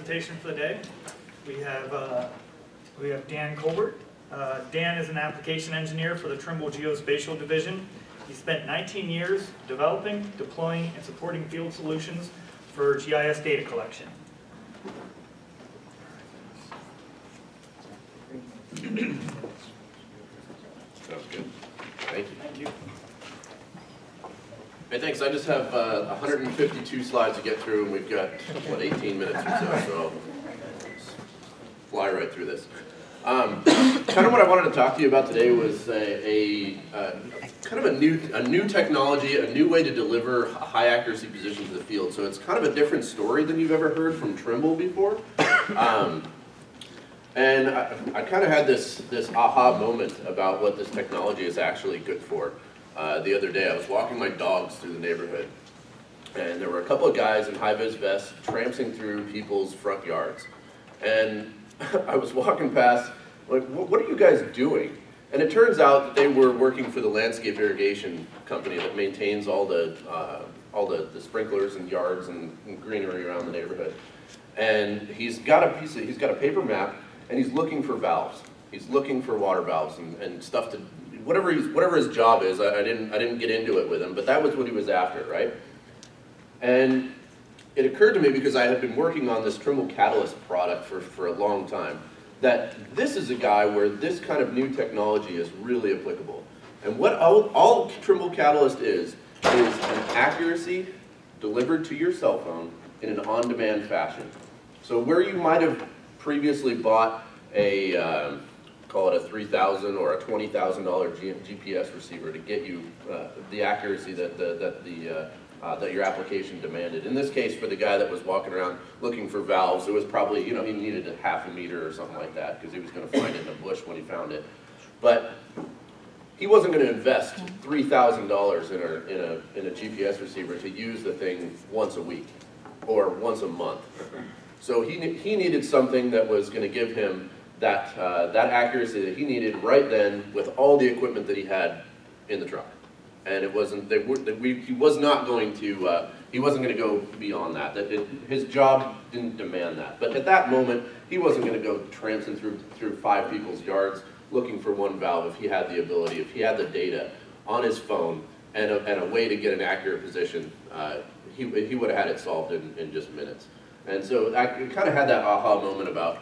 presentation for the day. We have Dan Colbert. Dan is an application engineer for the Trimble Geospatial Division. He spent 19 years developing, deploying, and supporting field solutions for GIS data collection. Sounds good. Thank you. Thank you. Hey, thanks. I just have 152 slides to get through, and we've got, what, 18 minutes or so I'll fly right through this. Kind of what I wanted to talk to you about today was kind of a new technology, a new way to deliver high accuracy positions in the field. So it's kind of a different story than you've ever heard from Trimble before. And I kind of had this aha moment about what this technology is actually good for. The other day I was walking my dogs through the neighborhood, and there were a couple of guys in high-vis vests tramping through people's front yards. And I was walking past, like, what are you guys doing? And it turns out that they were working for the landscape irrigation company that maintains all the sprinklers and yards and greenery around the neighborhood. And he's got a paper map, and he's looking for valves. He's looking for water valves and stuff to, whatever his job is. I didn't get into it with him, but that was what he was after, right? And it occurred to me, because I had been working on this Truman Catalyst product for a long time, that this is a guy where this kind of new technology is really applicable. And what all Truman Catalyst is an accuracy delivered to your cell phone in an on-demand fashion. So where you might have previously bought a, call it a $3,000 or a $20,000 GPS receiver to get you the accuracy that your application demanded. In this case, for the guy that was walking around looking for valves, it was probably, he needed a half a meter or something like that, because he was going to find it in a bush when he found it. But he wasn't going to invest $3,000 in a GPS receiver to use the thing once a week or once a month. So he needed something that was going to give him that accuracy that he needed right then with all the equipment that he had in the truck. And it wasn't, he was not going to, he wasn't going to go beyond that. His job didn't demand that. But at that moment, he wasn't going to go tramping through 5 people's yards looking for one valve if he had the ability, if he had the data on his phone and a way to get an accurate position. He would have had it solved in just minutes. And so I kind of had that aha moment about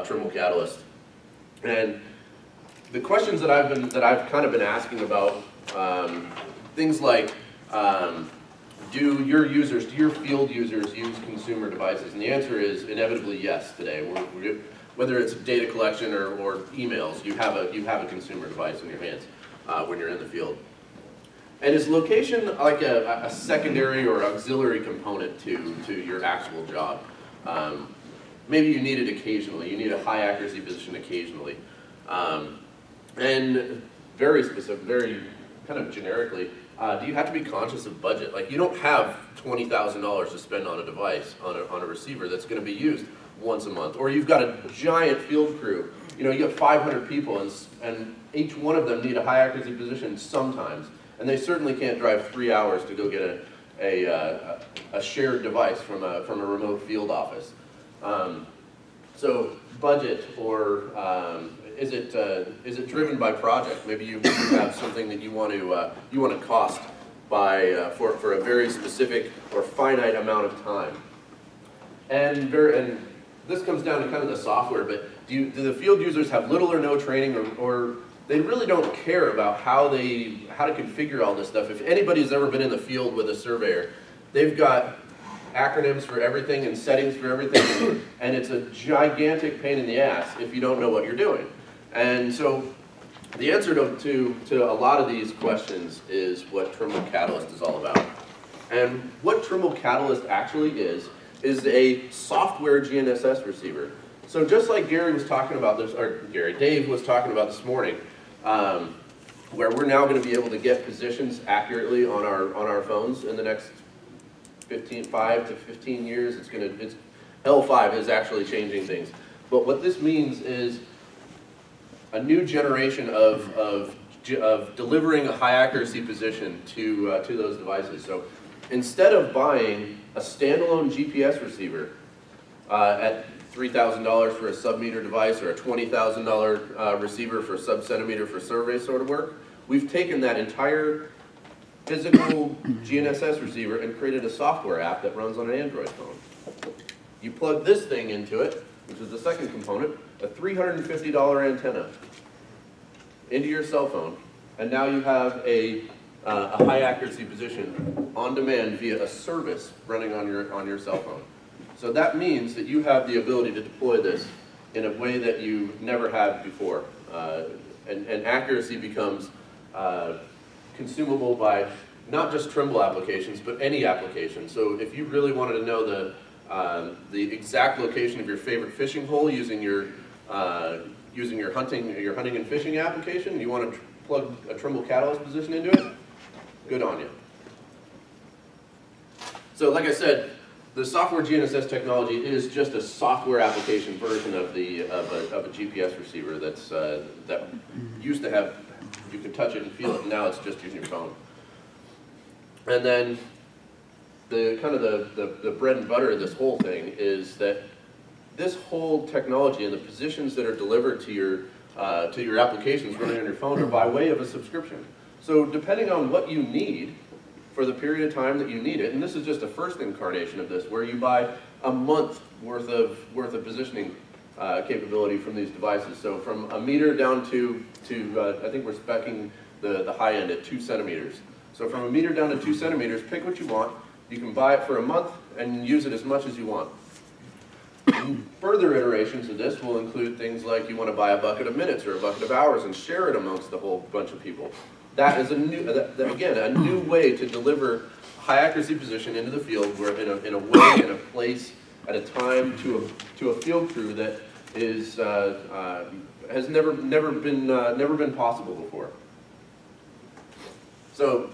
Truman Catalyst. And the questions that I've kind of been asking about things like, do your field users use consumer devices? And the answer is inevitably yes today. Whether it's data collection or emails, you have a consumer device in your hands when you're in the field. And is location like a secondary or auxiliary component to your actual job? Maybe you need it occasionally. You need a high accuracy position occasionally. And very specific, very kind of generically, do you have to be conscious of budget? Like, you don't have $20,000 to spend on a device, on a receiver that's going to be used once a month. Or you've got a giant field crew. You have 500 people, and each one of them need a high accuracy position sometimes. And they certainly can't drive 3 hours to go get a shared device from a remote field office. So budget, or is it driven by project? Maybe you have something that you want to cost by for a very specific or finite amount of time. And this comes down to kind of the software. But do the field users have little or no training, or they really don't care about how to configure all this stuff? If anybody's ever been in the field with a surveyor, they've got acronyms for everything and settings for everything, and it's a gigantic pain in the ass if you don't know what you're doing. And so the answer to a lot of these questions is what Truman Catalyst is all about. And what Truman Catalyst actually is a software GNSS receiver. So just like Gary was talking about this, or Dave was talking about this morning, where we're now going to be able to get positions accurately on our phones in the next 5 to 15 years. L5 is actually changing things. But what this means is a new generation of delivering a high accuracy position to those devices. So instead of buying a standalone GPS receiver at $3,000 for a sub-meter device or a $20,000 receiver for sub-centimeter for survey sort of work. We've taken that entire physical GNSS receiver and created a software app that runs on an Android phone. You plug this thing into it, which is the second component, a $350 antenna into your cell phone, and now you have a high accuracy position on demand via a service running on your cell phone. So that means that you have the ability to deploy this in a way that you never had before. And accuracy becomes consumable by not just Trimble applications, but any application. So if you really wanted to know the exact location of your favorite fishing hole using your hunting and fishing application, you want to plug a Trimble Catalyst position into it, good on you. So like I said, the software GNSS technology is just a software application version of a GPS receiver that used to have, you could touch it and feel it, and now it's just using your phone. And then the bread and butter of this whole thing is that this whole technology and the positions that are delivered to your applications running on your phone are by way of a subscription. So depending on what you need for the period of time that you need it, and this is just a first incarnation of this, where you buy a month worth of positioning capability from these devices. So from a meter down to I think we're speccing the high end at 2 centimeters. So from a meter down to 2 centimeters, pick what you want. You can buy it for a month and use it as much as you want. Further iterations of this will include things like you want to buy a bucket of minutes or a bucket of hours and share it amongst a whole bunch of people. That is a new way to deliver high accuracy position into the field, where in a way, in a place, at a time, to a field crew that is has never been possible before. So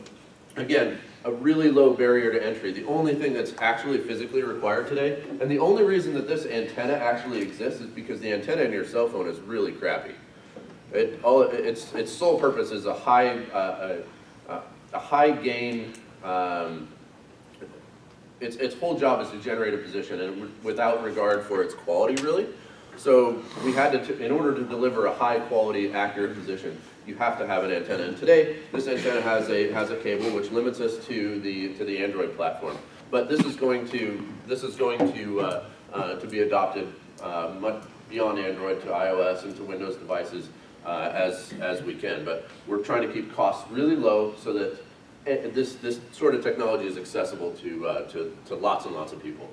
again, a really low barrier to entry. The only thing that's actually physically required today, and the only reason that this antenna actually exists, is because the antenna in your cell phone is really crappy. Its sole purpose is a high gain. Its whole job is to generate a position, and without regard for its quality, really. So we had to, in order to deliver a high quality, accurate position, you have to have an antenna. And today, this antenna has a cable which limits us to the Android platform. But this is going to be adopted much beyond Android to iOS and to Windows devices as we can. But we're trying to keep costs really low so that this sort of technology is accessible to lots and lots of people.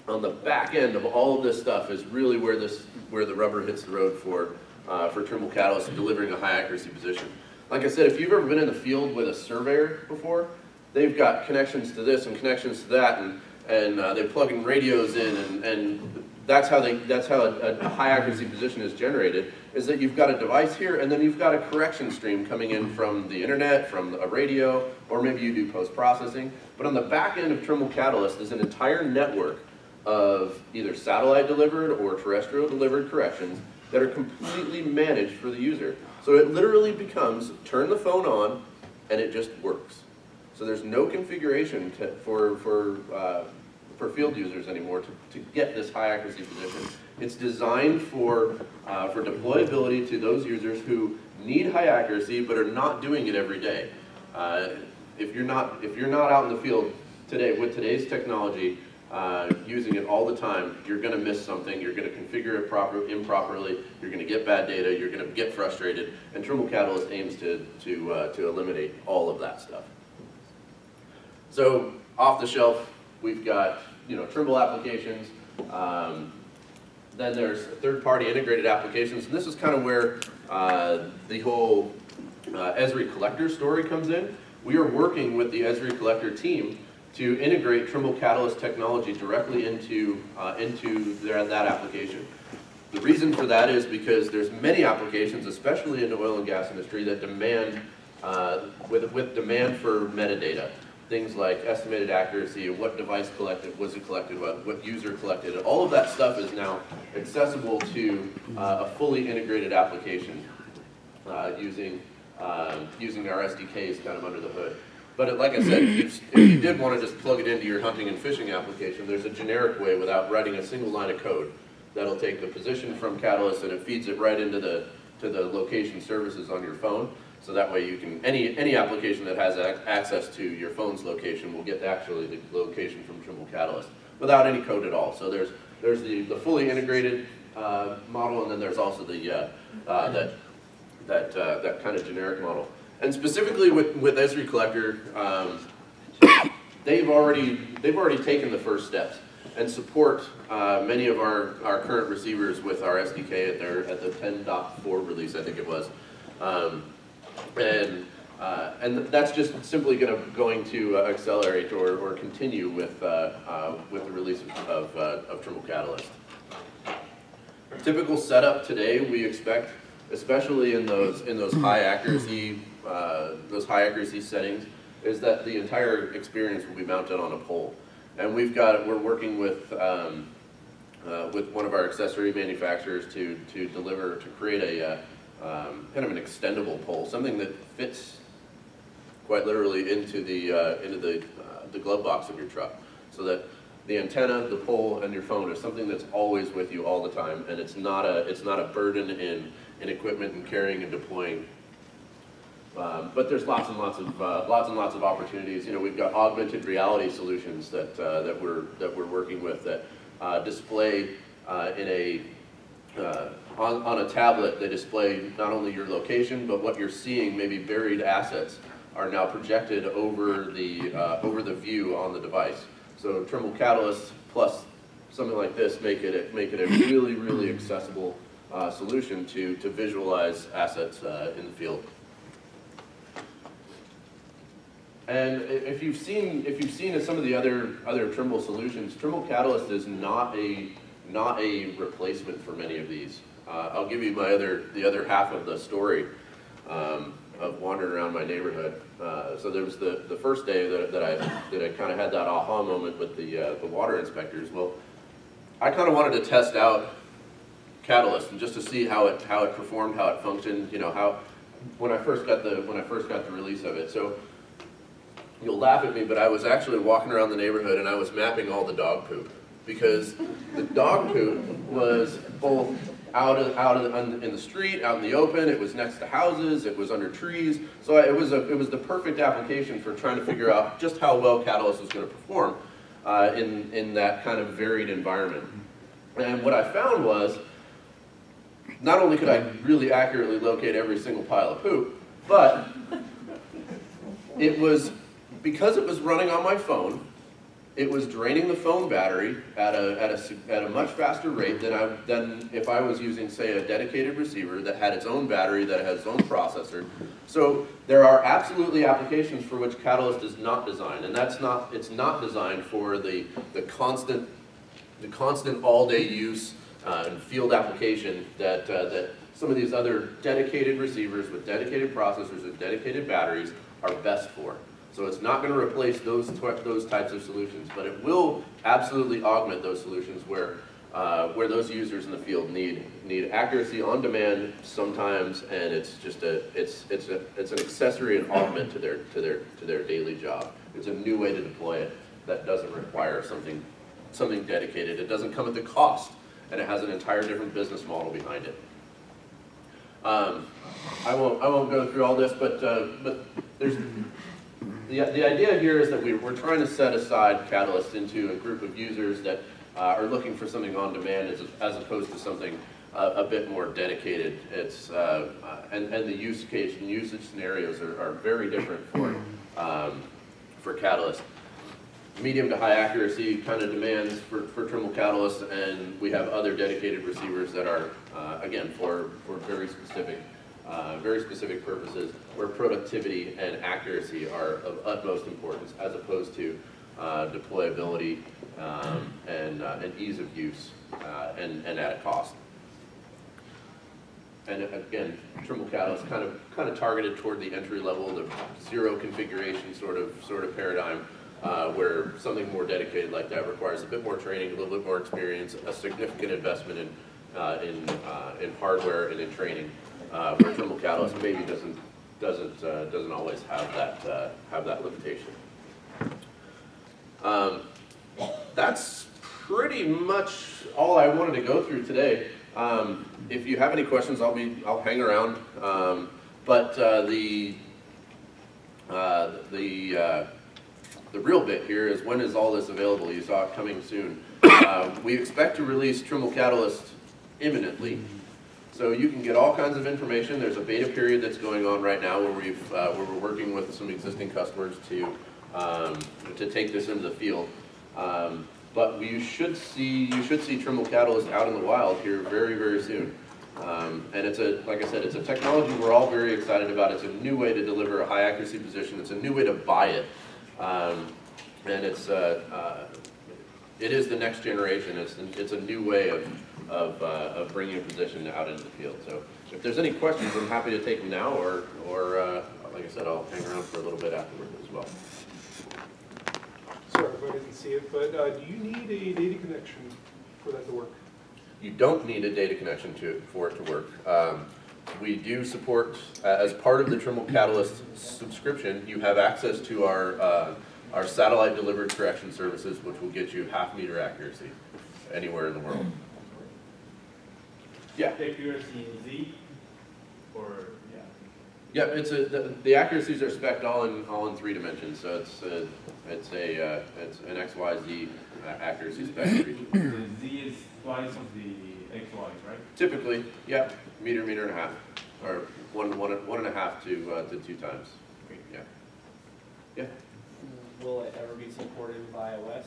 On the back end of all of this stuff is really where the rubber hits the road for Trimble Catalyst and delivering a high accuracy position. Like I said, if you've ever been in the field with a surveyor before, they've got connections to this and connections to that, and they're plugging radios in, and that's how a high accuracy position is generated, is that you've got a device here, and then you've got a correction stream coming in from the internet, from a radio, or maybe you do post-processing. But on the back end of Trimble Catalyst is an entire network of either satellite delivered or terrestrial delivered corrections that are completely managed for the user. So it literally becomes turn the phone on and it just works. So there's no configuration for field users anymore to get this high accuracy position. It's designed for deployability to those users who need high accuracy but are not doing it every day. If you're not out in the field today with today's technology, using it all the time, you're going to miss something, you're going to configure it improperly, you're going to get bad data, you're going to get frustrated, and Trimble Catalyst aims to eliminate all of that stuff. So off the shelf, we've got Trimble applications, then there's third-party integrated applications, and this is kind of where the whole ESRI Collector story comes in. We are working with the ESRI Collector team to integrate Trimble Catalyst technology directly into that application. The reason for that is because there's many applications, especially in the oil and gas industry, that demand, with demand for metadata. Things like estimated accuracy, what device collected, was it collected, what user collected. All of that stuff is now accessible to a fully integrated application using our SDKs kind of under the hood. But like I said, if you did want to just plug it into your hunting and fishing application, there's a generic way without writing a single line of code that'll take the position from Catalyst and it feeds it right into the location services on your phone. So that way you can, any application that has access to your phone's location will get actually the location from Trimble Catalyst without any code at all. So there's the fully integrated model, and then there's also the that kind of generic model. And specifically with ESRI Collector, they've already taken the first steps and support many of our current receivers with our SDK at the 10.4 release, I think it was. And that's just simply going to accelerate or continue with the release of Trimble Catalyst. Typical setup today, we expect, especially in those high accuracy settings, is that the entire experience will be mounted on a pole. And we're working with one of our accessory manufacturers to create a kind of an extendable pole, something that fits quite literally into the glove box of your truck, so that the antenna, the pole, and your phone is something that's always with you all the time, and it's not a burden in equipment and carrying and deploying. But there's lots and lots of opportunities. You know, we've got augmented reality solutions that we're working with that display on a tablet. They display not only your location, but what you're seeing, maybe buried assets, are now projected over the view on the device. So Trimble Catalyst plus something like this make it a really accessible solution to visualize assets in the field. And if you've seen some of the other Trimble solutions, Trimble Catalyst is not a replacement for many of these. I'll give you the other half of the story of wandering around my neighborhood. So there was the first day that I kind of had that aha moment with the water inspectors. Well, I kind of wanted to test out Catalyst and just to see how it performed, how it functioned. You know, when I first got the release of it. So you'll laugh at me, but I was actually walking around the neighborhood and I was mapping all the dog poop, because the dog poop was both out in the street, out in the open. It was next to houses. It was under trees. So it was the perfect application for trying to figure out just how well Catalyst was going to perform in that kind of varied environment. And what I found was, not only could I really accurately locate every single pile of poop, but it was, because it was running on my phone, it was draining the phone battery at a much faster rate than if I was using, say, a dedicated receiver that had its own battery, that has its own processor. So there are absolutely applications for which Catalyst is not designed, and it's not designed for the constant all-day use and field application that some of these other dedicated receivers with dedicated processors and dedicated batteries are best for. So it's not going to replace those types of solutions, but it will absolutely augment those solutions where those users in the field need accuracy on demand sometimes, and it's just it's an accessory and augment to their daily job. It's a new way to deploy it that doesn't require something dedicated. It doesn't come at the cost, and it has an entire different business model behind it. I won't go through all this, but there's. The idea here is that we're trying to set aside Catalyst into a group of users that are looking for something on demand as opposed to something a bit more dedicated. It's and the use case and usage scenarios are very different for Catalyst. Medium to high accuracy kind of demands for Trimble Catalyst, and we have other dedicated receivers that are again for very specific purposes, where productivity and accuracy are of utmost importance, as opposed to deployability and ease of use and at a cost. And again, Trimble Catalyst kind of targeted toward the entry level, the zero configuration sort of paradigm, where something more dedicated like that requires a bit more training, a little bit more experience, a significant investment in hardware and in training. Where Trimble Catalyst maybe doesn't always have that limitation. That's pretty much all I wanted to go through today. If you have any questions, I'll hang around. But the real bit here is, when is all this available? You saw it coming soon. We expect to release Truman Catalyst imminently. So you can get all kinds of information. There's a beta period that's going on right now where we're working with some existing customers to take this into the field. But you should see Truman Catalyst out in the wild here very, very soon. And like I said, it's a technology we're all very excited about. It's a new way to deliver a high accuracy position. It's a new way to buy it. And it is the next generation. It's a new way of bringing a position out into the field. So if there's any questions, I'm happy to take them now, or like I said, I'll hang around for a little bit afterward as well. Sorry if I didn't see it, but do you need a data connection for that to work? You don't need a data connection for it to work. We do support, as part of the Truman Catalyst subscription, you have access to our satellite delivered correction services, which will get you half-meter accuracy anywhere in the world. Yeah. Accuracy in Z, or yeah, the accuracies are spec'd all in 3 dimensions. So it's an X, Y, Z accuracy spec. the Z is twice of the X, Y, right? Typically, yeah, meter and a half, or one and a half to 2 times. Yeah. Yeah. Will it ever be supported with iOS?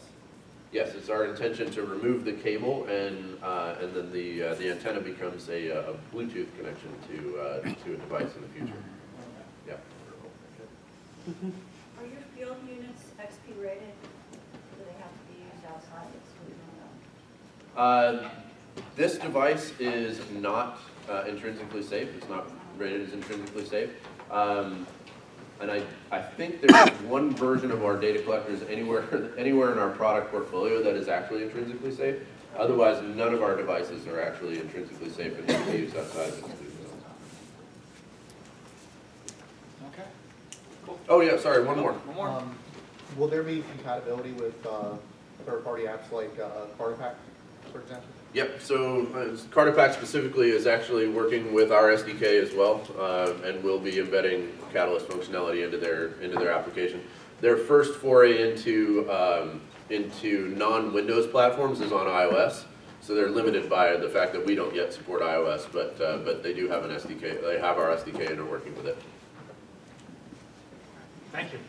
Yes, it's our intention to remove the cable, and then the antenna becomes a Bluetooth connection to a device in the future. Yeah. Are your field units XP rated? Do they have to be used outside? This device is not intrinsically safe. It's not rated as intrinsically safe. And I think there's one version of our data collectors anywhere in our product portfolio that is actually intrinsically safe. Otherwise, none of our devices are actually intrinsically safe and can be used outside of the institution. Okay. Cool. Oh yeah, sorry, one more. One more. Will there be compatibility with third-party apps like Cardipac, for example? Yep, so Cardipac specifically is actually working with our SDK as well, and will be embedding Catalyst functionality into their application. Their first foray into non-Windows platforms is on iOS, so they're limited by the fact that we don't yet support iOS, but they do have an SDK. They have our SDK and are working with it. Thank you.